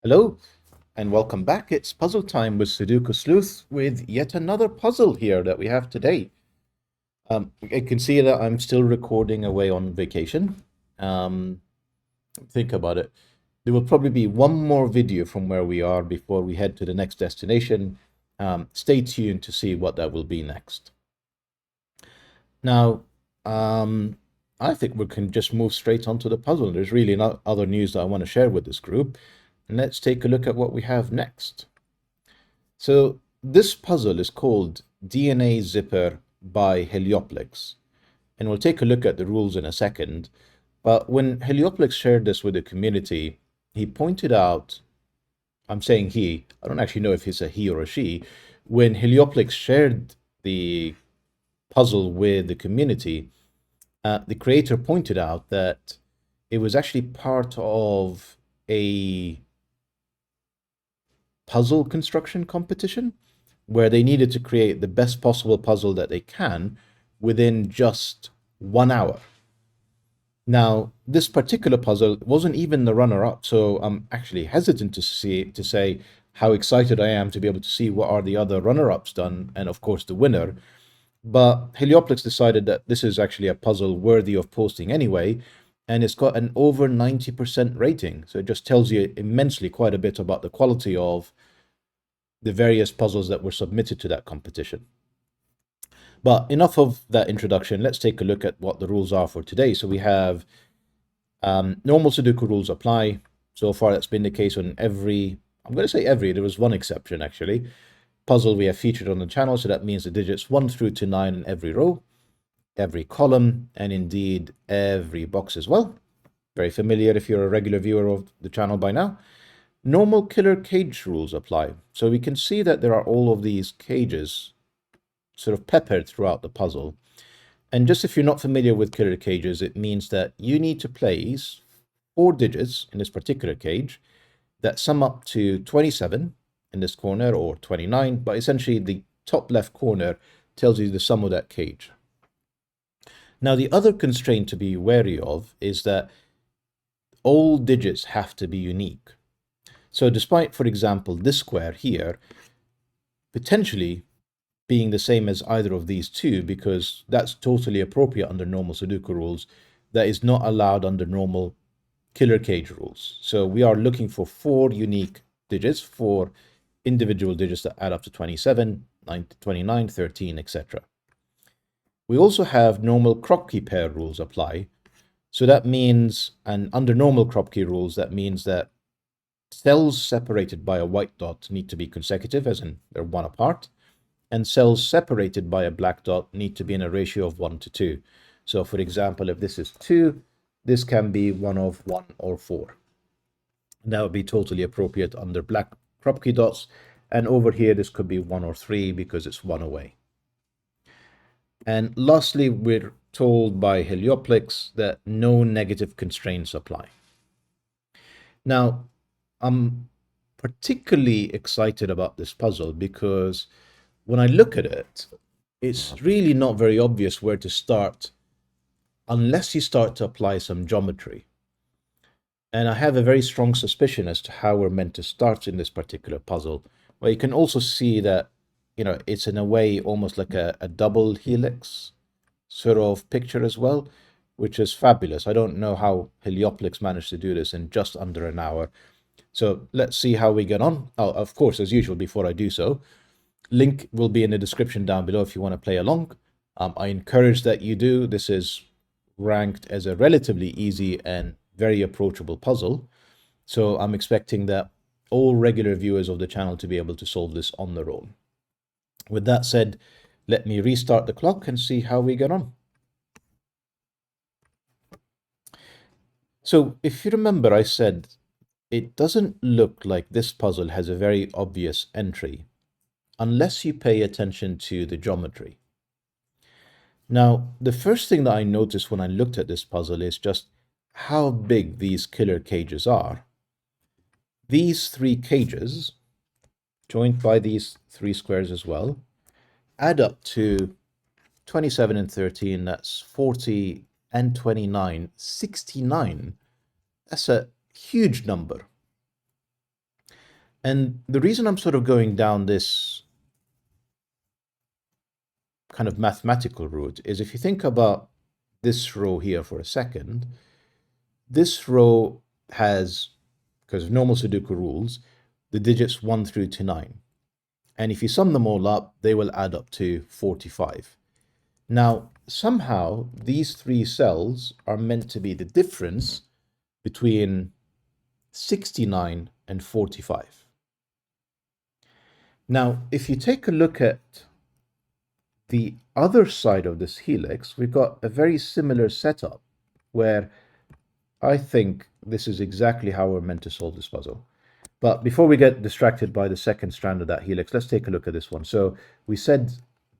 Hello and welcome back. It's puzzle time with Sudoku Sleuth with yet another puzzle here that we have today. I can see that I'm still recording away on vacation. Um, think about it. There will probably be one more video from where we are before we head to the next destination. Stay tuned to see what that will be next. Now, I think we can just move straight onto the puzzle. There's really not other news that I want to share with this group. And let's take a look at what we have next. So this puzzle is called DNA Zipper by heliopolix. And we'll take a look at the rules in a second. But when heliopolix shared this with the community, he pointed out, I'm saying he, I don't actually know if it's a he or a she, when heliopolix shared the puzzle with the community, the creator pointed out that it was actually part of a puzzle construction competition where they needed to create the best possible puzzle that they can within just 1 hour. Now, this particular puzzle wasn't even the runner-up, so I'm actually hesitant to say how excited I am to be able to see what are the other runner-ups done, and of course the winner. But Heliopolis decided that this is actually a puzzle worthy of posting anyway, and it's got an over 90% rating. So it just tells you immensely quite a bit about the quality of the various puzzles that were submitted to that competition. But enough of that introduction. Let's take a look at what the rules are for today. So we have normal Sudoku rules apply. So far, that's been the case on every, I'm going to say every, there was one exception actually, puzzle we have featured on the channel. So that means the digits 1 through to 9 in every row, every column, and indeed every box as well. Very familiar if you're a regular viewer of the channel by now. Normal killer cage rules apply. So we can see that there are all of these cages sort of peppered throughout the puzzle. And just if you're not familiar with killer cages, it means that you need to place 4 digits in this particular cage that sum up to 27 in this corner or 29, but essentially the top left corner tells you the sum of that cage. Now, the other constraint to be wary of is that all digits have to be unique. So despite, for example, this square here potentially being the same as either of these two, because that's totally appropriate under normal Sudoku rules, that is not allowed under normal killer cage rules. So we are looking for 4 unique digits, 4 individual digits that add up to 27, 29, 13, etc. We also have normal kropki pair rules apply. So that means, and under normal kropki rules, that means that cells separated by a white dot need to be consecutive, as in they're 1 apart, and cells separated by a black dot need to be in a ratio of 1 to 2. So for example, if this is 2, this can be 1 of 1 or 4. And that would be totally appropriate under black kropki dots. And over here, this could be 1 or 3 because it's 1 away. And lastly, we're told by heliopolix that no negative constraints apply. Now, I'm particularly excited about this puzzle because when I look at it, it's really not very obvious where to start unless you start to apply some geometry. And I have a very strong suspicion as to how we're meant to start in this particular puzzle. Well, you can also see that, it's in a way almost like a double helix sort of picture as well, which is fabulous. I don't know how heliopolix managed to do this in just under an hour. So let's see how we get on. Oh, of course, as usual, before I do so, link will be in the description down below if you want to play along. I encourage that you do. This is ranked as a relatively easy and very approachable puzzle. So I'm expecting that all regular viewers of the channel to be able to solve this on their own. With that said, let me restart the clock and see how we get on. So if you remember, I said it doesn't look like this puzzle has a very obvious entry unless you pay attention to the geometry. Now, the first thing that I noticed when I looked at this puzzle is just how big these killer cages are. These 3 cages, joined by these 3 squares as well, add up to 27 and 13, that's 40 and 29, 69. That's a huge number. And the reason I'm sort of going down this kind of mathematical route is if you think about this row here for a second, this row has, because of normal Sudoku rules, the digits 1 through to 9. And if you sum them all up, they will add up to 45. Now, somehow, these three cells are meant to be the difference between 69 and 45. Now, if you take a look at the other side of this helix, we've got a very similar setup where I think this is exactly how we're meant to solve this puzzle. But before we get distracted by the second strand of that helix, let's take a look at this one. So we said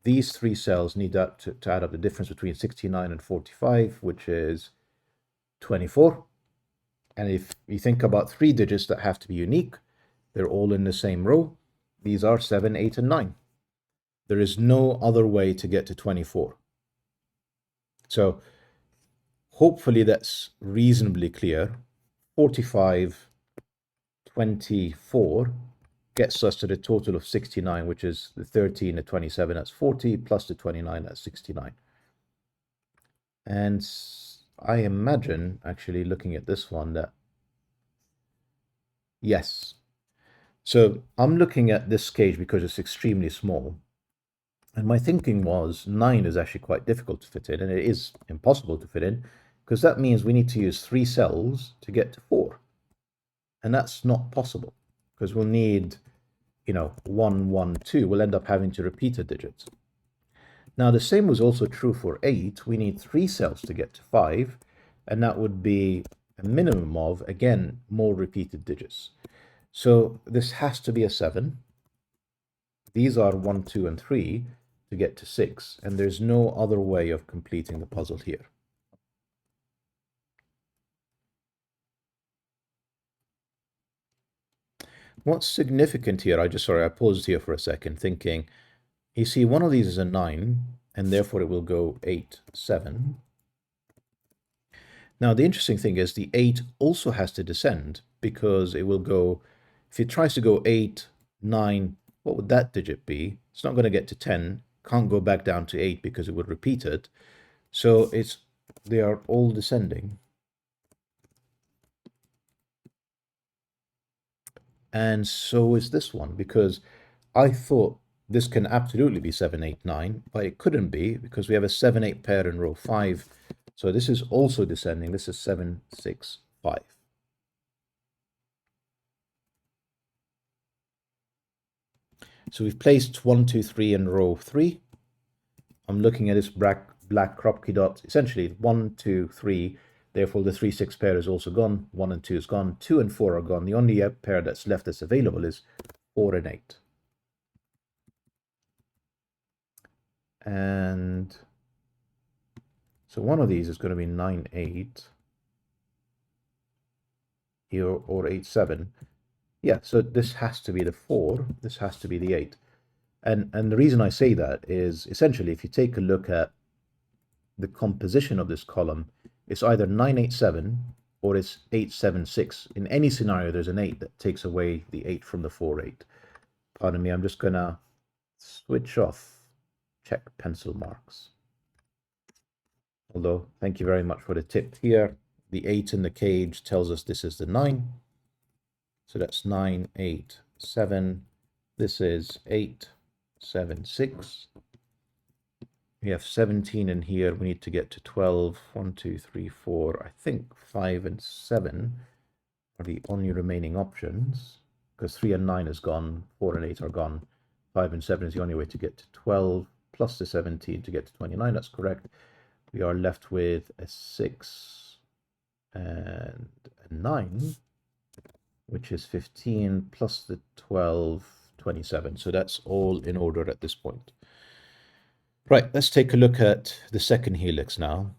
these three cells need to add up the difference between 69 and 45, which is 24. And if you think about three digits that have to be unique, they're all in the same row. These are 7, 8, and 9. There is no other way to get to 24. So hopefully that's reasonably clear. 45, 24 gets us to the total of 69, which is the 13, the 27, that's 40, plus the 29, that's 69. And I imagine, actually looking at this one, that yes. So I'm looking at this cage because it's extremely small. And my thinking was 9 is actually quite difficult to fit in, and it is impossible to fit in, because that means we need to use 3 cells to get to 4. And that's not possible, because we'll need, 1, 1, 2. We'll end up having to repeat a digit. Now, the same was also true for 8. We need 3 cells to get to 5, and that would be a minimum of, again, more repeated digits. So this has to be a 7. These are 1, 2, and 3 to get to 6, and there's no other way of completing the puzzle here. What's significant here, I paused here for a second thinking, you see one of these is a 9, and therefore it will go 8, 7. Now the interesting thing is the 8 also has to descend, because it will go, if it tries to go 8, 9, what would that digit be? It's not going to get to 10, can't go back down to 8 because it would repeat it. So they are all descending. And so is this one, because I thought this can absolutely be 7, 8, 9, but it couldn't be because we have a 7, 8 pair in row 5. So this is also descending. This is 7, 6, 5. So we've placed 1, 2, 3 in row 3. I'm looking at this black kropki dot. Essentially 1, 2, 3. Therefore, the 3, 6 pair is also gone. 1 and 2 is gone. 2 and 4 are gone. The only pair that's left that's available is 4 and 8. And so one of these is going to be 9, 8 here, or 8, 7. Yeah, so this has to be the 4. This has to be the 8. And the reason I say that is essentially if you take a look at the composition of this column, it's either 987 or it's 876. In any scenario, there's an 8 that takes away the 8 from the 4, 8. Pardon me, I'm just going to switch off check pencil marks. Although, thank you very much for the tip here. The 8 in the cage tells us this is the 9. So that's 9, 8, 7. This is 8, 7, 6. We have 17 in here. We need to get to 12. 1, 2, 3, 4. I think 5 and 7 are the only remaining options, because 3 and 9 is gone. 4 and 8 are gone. 5 and 7 is the only way to get to 12, plus the 17 to get to 29. That's correct. We are left with a 6 and a 9, which is 15, plus the 12, 27. So that's all in order at this point. Right, let's take a look at the second helix now.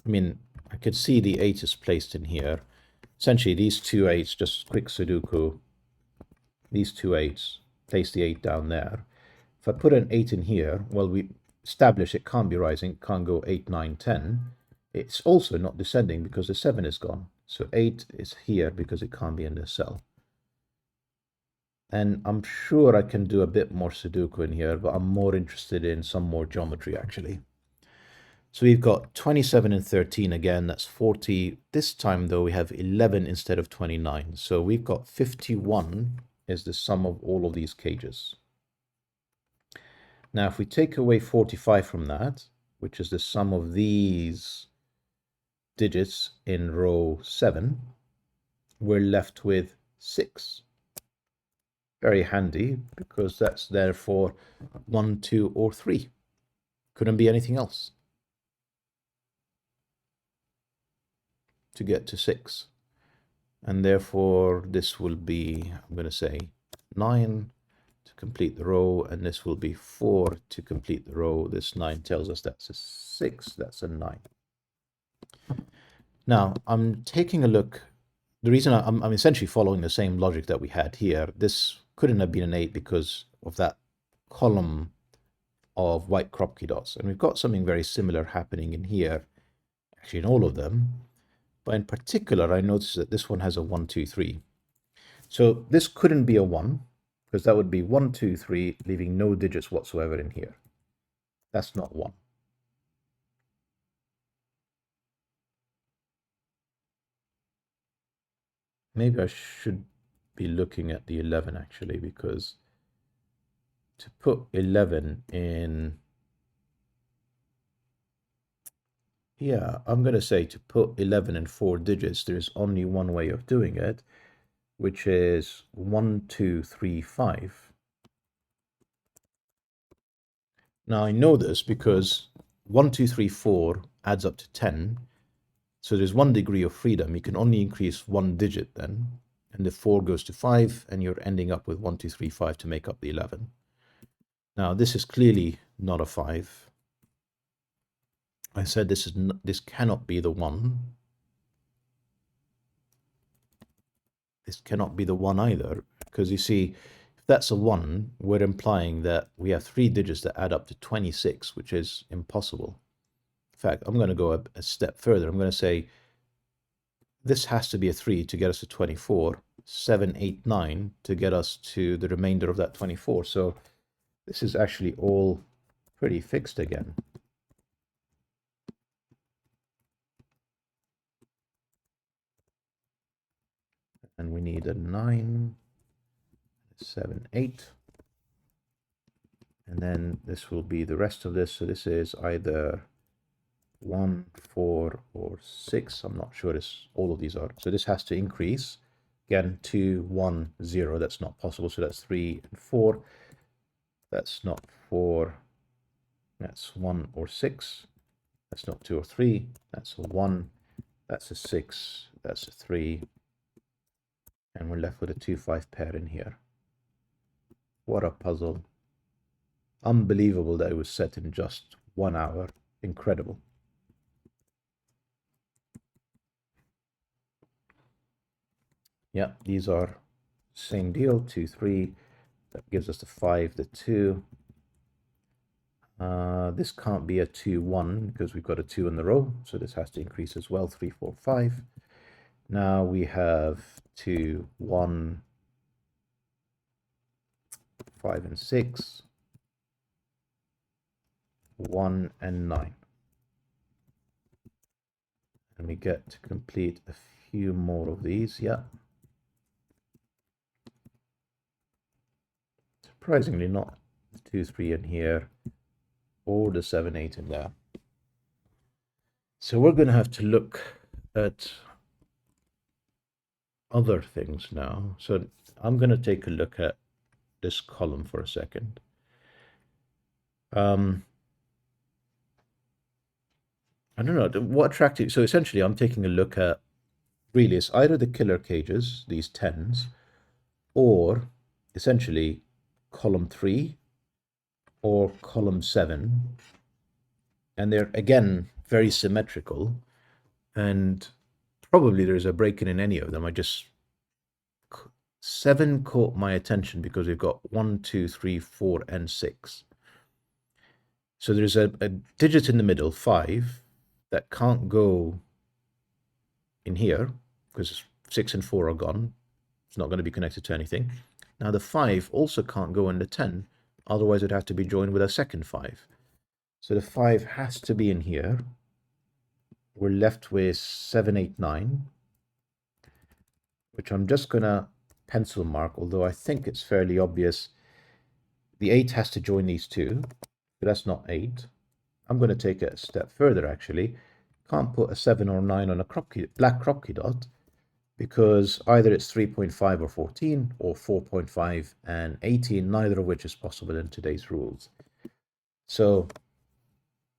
I mean, I could see the 8 is placed in here. Essentially, these two 8s, just quick Sudoku, these two 8s, place the 8 down there. If I put an 8 in here, well, established it can't be rising, it can't go 8, 9, 10. It's also not descending because the 7 is gone. So 8 is here because it can't be in this cell. And I'm sure I can do a bit more Sudoku in here, but I'm more interested in some more geometry actually. So we've got 27 and 13 again, that's 40. This time though, we have 11 instead of 29. So we've got 51 is the sum of all of these cages. Now, if we take away 45 from that, which is the sum of these digits in row 7, we're left with 6. Very handy, because that's therefore 1, 2, or 3. Couldn't be anything else to get to 6. And therefore, this will be, I'm going to say 9 to complete the row, and this will be 4 to complete the row. This 9 tells us that's a 6, that's a 9. Now, I'm taking a look. The reason I'm essentially following the same logic that we had here. This couldn't have been an 8 because of that column of white kropki dots. And we've got something very similar happening in here, actually in all of them. But in particular, I noticed that this one has a 1, 2, 3. So this couldn't be a 1, because that would be 1, 2, 3, leaving no digits whatsoever in here. That's not 1. Maybe I should be looking at the 11 actually, because to put 11 in, yeah, I'm going to say to put 11 in 4 digits, there's only one way of doing it, which is 1, 2, 3, 5. Now I know this because 1, 2, 3, 4 adds up to 10. So there's 1 degree of freedom. You can only increase 1 digit then. And the 4 goes to 5, and you're ending up with 1, 2, 3, 5 to make up the 11. Now this is clearly not a 5. I said this cannot be the 1. This cannot be the 1 either, because you see, if that's a 1, we're implying that we have 3 digits that add up to 26, which is impossible. In fact, I'm going to go a step further. I'm going to say this has to be a 3 to get us to 24, 7, 8, 9 to get us to the remainder of that 24. So this is actually all pretty fixed again. And we need a 9, 7, 8. And then this will be the rest of this. So this is either 1, 4, or 6. I'm not sure all of these are. So this has to increase. Again, 2, 1, 0. That's not possible. So that's 3 and 4. That's not 4. That's 1 or 6. That's not 2 or 3. That's a 1. That's a 6. That's a 3. And we're left with a 2, 5 pair in here. What a puzzle. Unbelievable that it was set in just 1 hour. Incredible. Yeah, these are same deal. 2, 3. That gives us the 5, the 2. This can't be a 2, 1 because we've got a 2 in the row. So this has to increase as well. 3, 4, 5. Now we have 2, 1, 5, and 6. 1 and 9. And we get to complete a few more of these. Yeah. Surprisingly not 2, 3 in here, or the 7, 8 in there. So we're going to have to look at other things now. So I'm going to take a look at this column for a second. I don't know what attracted. So essentially, I'm taking a look at really it's either the killer cages, these 10s, or essentially column 3 or column 7, and they're again very symmetrical, and probably there's a break-in in any of them. 7 caught my attention because we've got 1, 2, 3, 4, and 6. So there's a digit in the middle, 5, that can't go in here because 6 and 4 are gone. It's not going to be connected to anything. Now the 5 also can't go in the 10, otherwise it'd have to be joined with a second 5. So the 5 has to be in here. We're left with 7, 8, 9, which I'm just going to pencil mark, although I think it's fairly obvious. The 8 has to join these two, but that's not 8. I'm going to take it a step further, actually. Can't put a 7 or 9 on a kropki, black kropki dot, because either it's 3.5 or 14, or 4.5 and 18, neither of which is possible in today's rules. So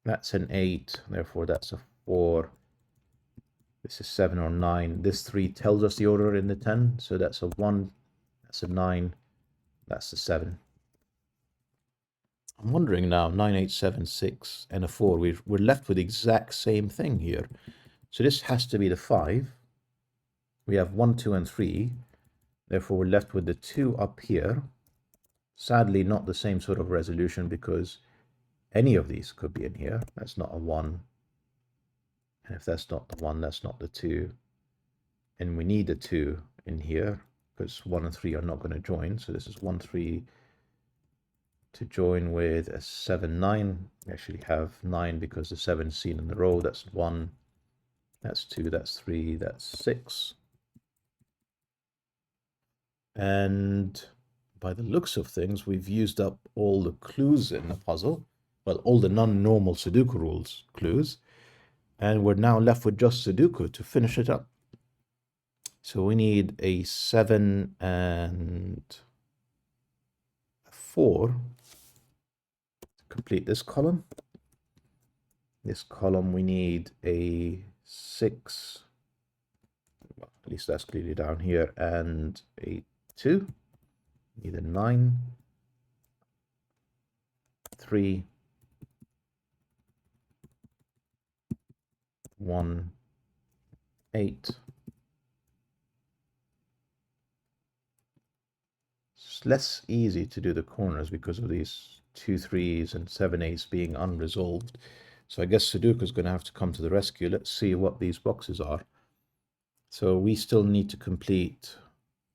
that's an 8, therefore that's a 4. This is 7 or 9. This 3 tells us the order in the 10, so that's a 1, that's a 9, that's a 7. I'm wondering now, 9, 8, 7, 6, and a 4. We're left with the exact same thing here. So this has to be the 5. We have 1, 2, and 3. Therefore, we're left with the 2 up here. Sadly, not the same sort of resolution because any of these could be in here. That's not a 1. And if that's not the 1, that's not the 2. And we need a 2 in here because 1 and 3 are not going to join. So this is 1, 3 to join with a 7, 9. We actually have 9 because the 7 is seen in the row. That's 1, that's 2, that's 3, that's 6. And by the looks of things, we've used up all the clues in the puzzle, well, all the non-normal Sudoku rules clues, and we're now left with just Sudoku to finish it up. So we need a 7 and a 4 to complete this column. This column we need a 6, well, at least that's clearly down here, and a 2. Need a 9, 3, 1, 8. It's less easy to do the corners because of these 2 3s and 7 8s being unresolved. So I guess Sudoku is going to have to come to the rescue. Let's see what these boxes are. So we still need to complete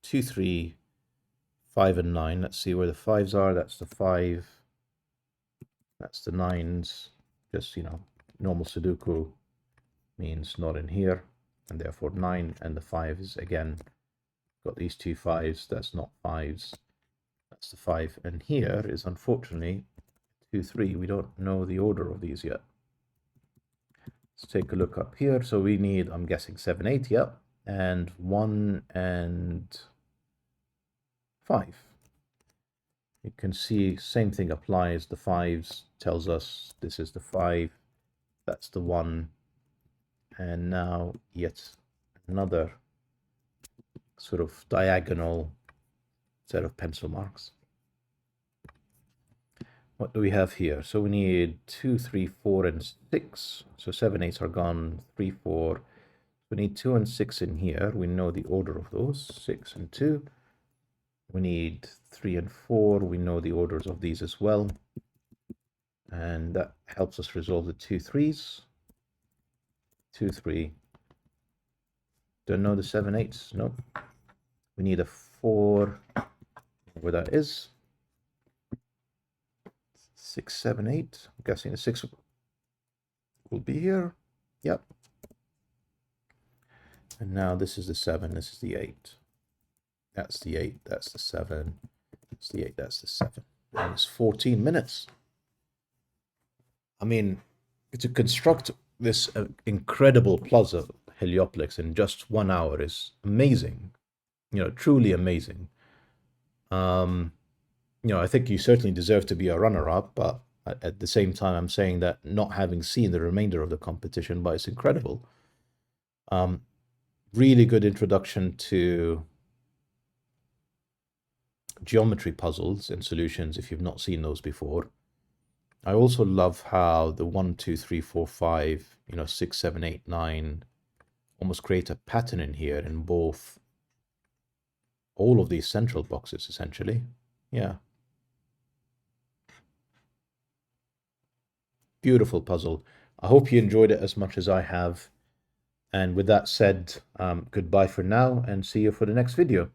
2, 3, 5, and 9. Let's see where the 5s are. That's the 5. That's the 9s. Just, normal Sudoku means not in here. And therefore 9 and the 5 is, again, got these 2 5s. That's not 5s. That's the 5. And here is, unfortunately, 2, 3. We don't know the order of these yet. Let's take a look up here. So we need, I'm guessing, 7, 8, yeah. And 1 and 5. You can see same thing applies. The 5s tells us this is the 5, that's the 1, and now yet another sort of diagonal set of pencil marks. What do we have here? So we need 2, 3, 4, and 6. So 7, 8s are gone, 3, 4. We need 2 and 6 in here. We know the order of those, 6 and 2. We need 3 and 4. We know the orders of these as well. And that helps us resolve the 2 3s. 2, 3. Don't know the 7 8s. Nope. We need a 4. Where that is. 6, 7, 8. I'm guessing the 6 will be here. Yep. And now this is the 7. This is the 8. That's the 8. That's the 7. That's the 8. That's the 7. And it's 14 minutes. I mean, to construct this incredible puzzle, heliopolix, in just 1 hour is amazing. Truly amazing. I think you certainly deserve to be a runner-up, but at the same time, I'm saying that not having seen the remainder of the competition, but it's incredible. Really good introduction to geometry puzzles and solutions if you've not seen those before. I also love how the 1, 2, 3, 4, 5, 6, 7, 8, 9 almost create a pattern in here in both all of these central boxes, essentially. Yeah. Beautiful puzzle. I hope you enjoyed it as much as I have. And with that said, goodbye for now and see you for the next video.